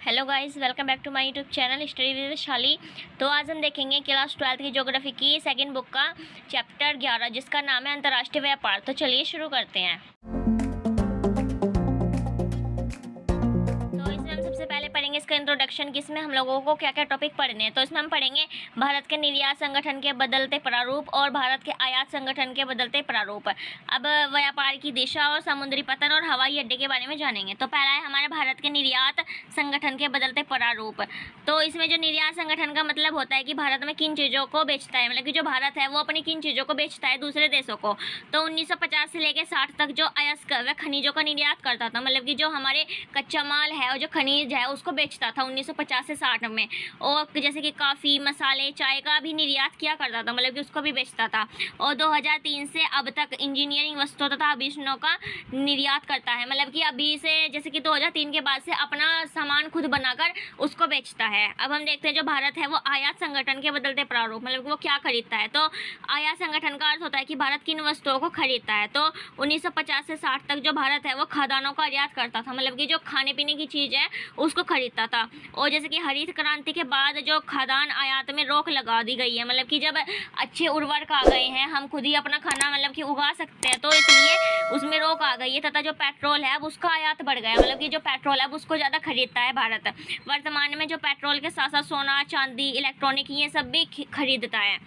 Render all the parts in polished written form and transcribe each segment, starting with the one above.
Hello guys, welcome back to my YouTube channel study with Shali. तो आज हम देखेंगे क्लास 12 की ज्योग्राफी की सेकंड बुक का चैप्टर 11 जिसका नाम है अंतर्राष्ट्रीय व्यापार। तो चलिए शुरू करते हैं। तो इसमें हम सबसे पहले पढ़ेंगे इसका इंट्रोडक्शन, जिसमें हम लोगों को क्या क्या टॉपिक पढ़ने हैं। तो इसमें हम पढ़ेंगे भारत के निर्यात संगठन के बदलते प्रारूप और भारत के आयात संगठन के बदलते प्रारूप। अब व्यापार की दिशा और समुद्री पतन और हवाई अड्डे के बारे में जानेंगे। तो पहला है हमारे भारत के निर्यात संगठन के बदलते प्रारूप। तो इसमें जो निर्यात संगठन का मतलब होता है कि भारत में किन चीज़ों को बेचता है, मतलब कि जो भारत है वो अपनी किन चीज़ों को बेचता है दूसरे देशों को। तो 1950 से लेकर 60 तक जो अयस्क वह खनिजों का निर्यात करता था, मतलब कि जो हमारे कच्चा माल है और जो खनिज है उसको बेचता था 1950 से 60 में। और जैसे कि काफ़ी, मसाले, चाय का भी निर्यात किया करता था, मतलब कि उसको भी बेचता था। और 2003 से अब तक इंजीनियरिंग वस्तुओं तथा आभूषणों का निर्यात करता है, मतलब कि अभी से जैसे कि 2003 के बाद से अपना सामान खुद बनाकर उसको बेचता है। अब हम देखते हैं जो भारत है वो आयात संगठन के बदलते प्रारूप, मतलब कि वो क्या खरीदता है। तो आयात संगठन का अर्थ होता है कि भारत किन वस्तुओं को खरीदता है। तो 1950 से 60 तक जो भारत है वो खाद्यान्नों का आयात करता था, मतलब कि जो खाने पीने की चीज़ है उसको खरीदता था। और जैसे कि हरित क्रांति के बाद जो खाद्यान्न आयात में रोक लगा दी गई है, मतलब कि जब अच्छे उर्वरक आ गए हैं, हम खुद ही अपना खाना मतलब कि उगा सकते हैं, तो इसलिए उसमें रोक आ गई है। तथा जो पेट्रोल है अब उसका आयात बढ़ गया, मतलब कि जो पेट्रोल है अब उसको ज़्यादा खरीदता है भारत। वर्तमान में जो पेट्रोल के साथ साथ सोना, चांदी, इलेक्ट्रॉनिक ये सब भी खरीदता है।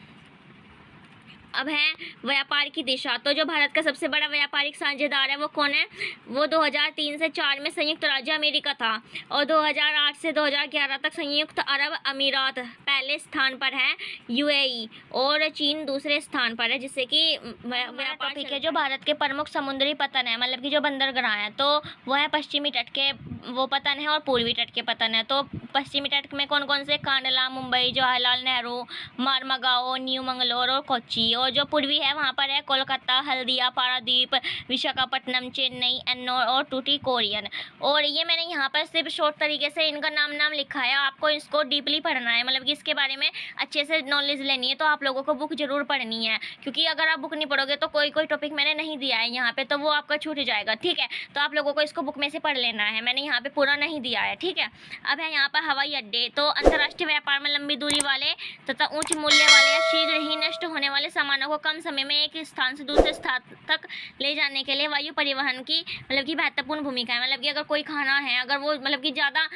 अब है व्यापार की दिशा। तो जो भारत का सबसे बड़ा व्यापारिक साझेदार है वो कौन है, वो 2003 से 4 में संयुक्त राज्य अमेरिका था। और 2008 से 2011 तक संयुक्त अरब अमीरात पहले स्थान पर है, यूएई, और चीन दूसरे स्थान पर है। जिससे कि टॉपिक है जो भारत के प्रमुख समुद्री पतन है, मतलब कि जो बंदरगाह है, तो वो है पश्चिमी तट के वो पतन है और पूर्वी तट के पतन है। तो पश्चिमी तट में कौन कौन से, कांडला, मुंबई, जवाहरलाल नेहरू, मारमगाओ, न्यू मंगलोर और कोच्चि। और जो पूर्वी है वहाँ पर है कोलकाता, हल्दिया, पारादीप, विशाखापट्टनम, चेन्नई, एन्नोर और टूटिकोरिन। और ये मैंने यहाँ पर सिर्फ शॉर्ट तरीके से इनका नाम लिखा है, आपको इसको डीपली पढ़ना है, मतलब कि इसके बारे में अच्छे से नॉलेज लेनी है। तो आप लोगों को बुक जरूर पढ़नी है, क्योंकि अगर आप बुक नहीं पढ़ोगे तो कोई टॉपिक मैंने नहीं दिया है यहाँ पे, तो वो आपका छूट जाएगा। ठीक है, तो आप लोगों को इसको बुक में से पढ़ लेना है, मैंने यहाँ पे पूरा नहीं दिया है। ठीक है, अब है यहाँ पर हवाई अड्डे। तो अंतर्राष्ट्रीय व्यापार में लंबी दूरी वाले तथा उच्च मूल्य वाले या शीघ्र ही नष्ट होने वाले सामानों को कम समय में एक स्थान से दूसरे स्थान तक ले जाने के लिए वायु परिवहन की मतलब कि महत्वपूर्ण भूमिका है। मतलब कि अगर कोई खाना है, अगर वो मतलब कि ज़्यादा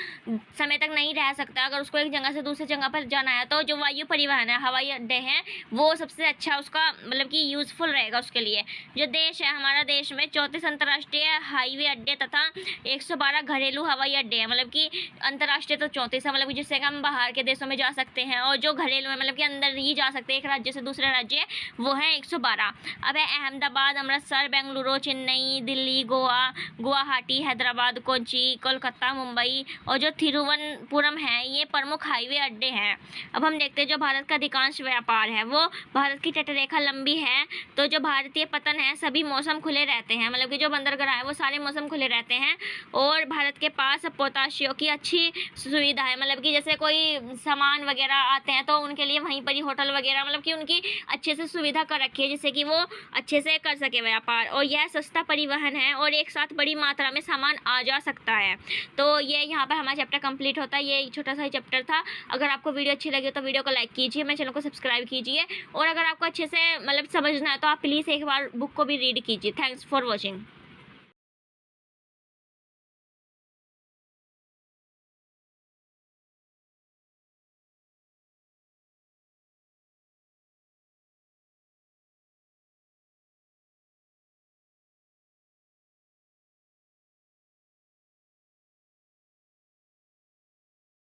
समय तक नहीं रह सकता, अगर उसको एक जगह से दूसरी जगह पर जाना है, तो जो वायु परिवहन है, हवाई अड्डे हैं, वो सबसे अच्छा उसका मतलब कि यूज़फुल रहेगा उसके लिए। जो देश है, हमारा देश में 34 अंतर्राष्ट्रीय हाईवे अड्डे तथा 112 घरेलू हवाई अड्डे हैं। मतलब कि अंतर्राष्ट्रीय तो 34 है, मतलब कि जिससे हम बाहर के देशों में जा सकते हैं, और जो घरेलू है मतलब कि अंदर ही जा सकते हैं एक राज्य से दूसरे राज्य, वो है 112। अब है अहमदाबाद, अमृतसर, बेंगलुरु, चेन्नई, दिल्ली, गोवा, गुवाहाटी, हैदराबाद, कोच्चि, कोलकाता, मुंबई और जो तिरुवनंतपुरम है, ये प्रमुख हाईवे अड्डे हैं। अब हम देखते हैं जो भारत का अधिकांश व्यापार है वो, भारत की तटरेखा लंबी है, तो जो भारतीय पतन है सभी मौसम खुले रहते हैं, मतलब कि जो बंदरगाह है वो सारे मौसम खुले रहते हैं। और भारत के पास पोताशियों की अच्छी सुविधा है, मतलब कि जैसे कोई सामान वगैरह आते हैं तो उनके लिए वहीं पर ही होटल वगैरह मतलब कि उनकी अच्छे से सुविधा कर रखी है, जिससे कि वो अच्छे से कर सके व्यापार। और यह सस्ता परिवहन है और एक साथ बड़ी मात्रा में सामान आ जा सकता है। तो ये यहाँ पर हमारा चैप्टर कंप्लीट होता है। ये एक छोटा सा चैप्टर था। अगर आपको वीडियो अच्छी लगी तो वीडियो को लाइक कीजिए, मेरे चैनल को सब्सक्राइब कीजिए, और अगर आपको अच्छे से मतलब समझना है तो आप प्लीज़ एक बार बुक को भी रीड कीजिए। Thanks for watching.